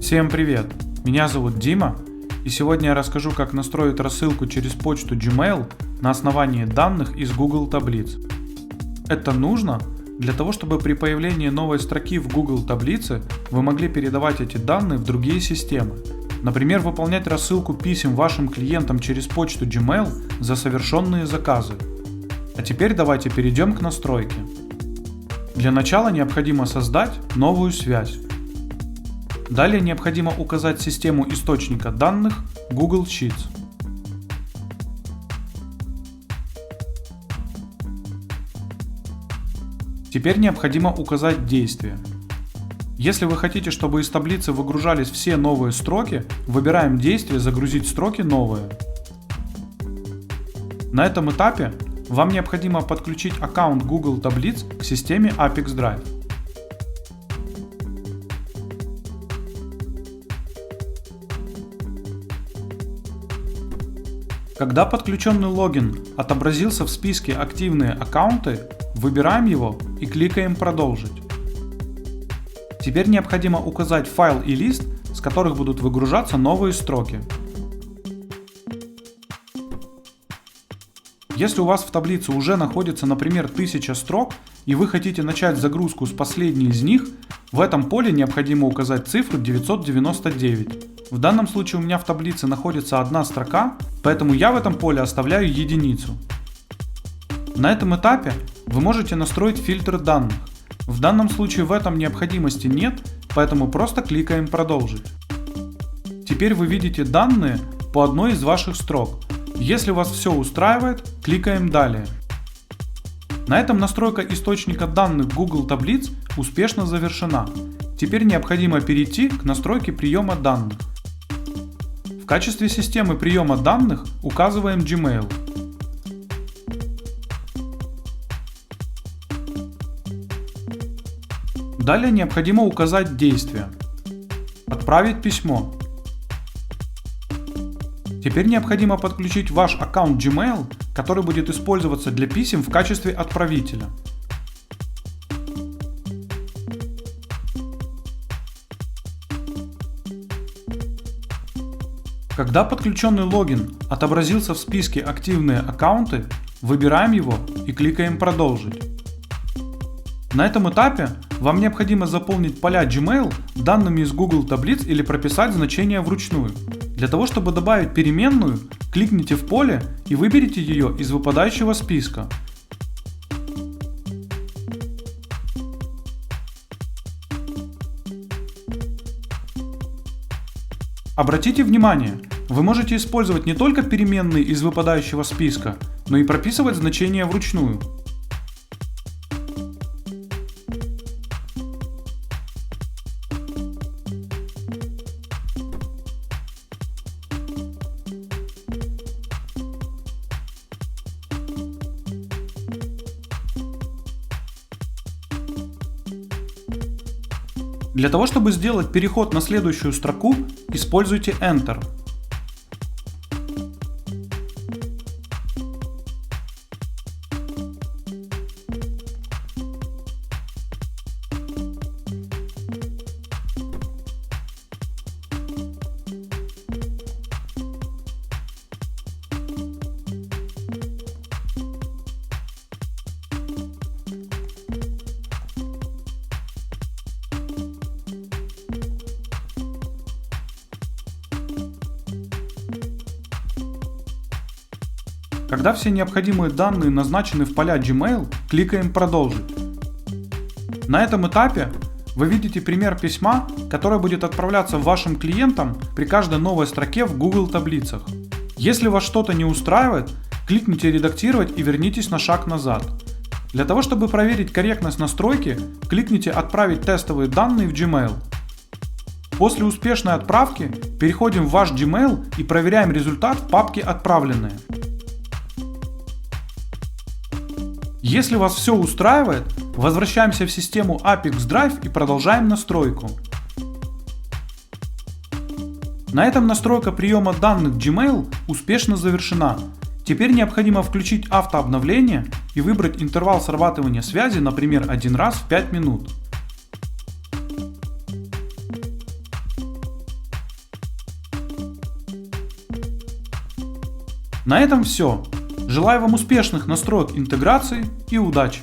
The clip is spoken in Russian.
Всем привет! Меня зовут Дима, и сегодня я расскажу, как настроить рассылку через почту Gmail на основании данных из Google таблиц. Это нужно для того, чтобы при появлении новой строки в Google таблице вы могли передавать эти данные в другие системы. Например, выполнять рассылку писем вашим клиентам через почту Gmail за совершенные заказы. А теперь давайте перейдем к настройке. Для начала необходимо создать новую связь. Далее необходимо указать систему источника данных Google Sheets. Теперь необходимо указать действие. Если вы хотите, чтобы из таблицы выгружались все новые строки, выбираем действие «Загрузить строки новые». На этом этапе вам необходимо подключить аккаунт Google таблиц к системе Apex Drive. Когда подключенный логин отобразился в списке «Активные аккаунты», выбираем его и кликаем «Продолжить». Теперь необходимо указать файл и лист, с которых будут выгружаться новые строки. Если у вас в таблице уже находится, например, 1000 строк, и вы хотите начать загрузку с последней из них, в этом поле необходимо указать цифру 999. В данном случае у меня в таблице находится одна строка, поэтому я в этом поле оставляю единицу. На этом этапе вы можете настроить фильтр данных. В данном случае в этом необходимости нет, поэтому просто кликаем «Продолжить». Теперь вы видите данные по одной из ваших строк. Если вас все устраивает, кликаем «Далее». На этом настройка источника данных Google таблиц успешно завершена. Теперь необходимо перейти к настройке приема данных. В качестве системы приема данных указываем Gmail. Далее необходимо указать действие. Отправить письмо. Теперь необходимо подключить ваш аккаунт Gmail, который будет использоваться для писем в качестве отправителя. Когда подключенный логин отобразился в списке «Активные аккаунты», выбираем его и кликаем «Продолжить». На этом этапе вам необходимо заполнить поля Gmail данными из Google таблиц или прописать значения вручную. Для того, чтобы добавить переменную, кликните в поле и выберите ее из выпадающего списка. Обратите внимание, вы можете использовать не только переменные из выпадающего списка, но и прописывать значения вручную. Для того, чтобы сделать переход на следующую строку, используйте Enter. Когда все необходимые данные назначены в поля Gmail, кликаем «Продолжить». На этом этапе вы видите пример письма, которое будет отправляться вашим клиентам при каждой новой строке в Google таблицах. Если вас что-то не устраивает, кликните «Редактировать» и вернитесь на шаг назад. Для того, чтобы проверить корректность настройки, кликните «Отправить тестовые данные в Gmail». После успешной отправки переходим в ваш Gmail и проверяем результат в папке «Отправленные». Если вас все устраивает, возвращаемся в систему Apex Drive и продолжаем настройку. На этом настройка приема данных Gmail успешно завершена. Теперь необходимо включить автообновление и выбрать интервал срабатывания связи, например, 1 раз в 5 минут. На этом все. Желаю вам успешных настроек интеграции и удачи!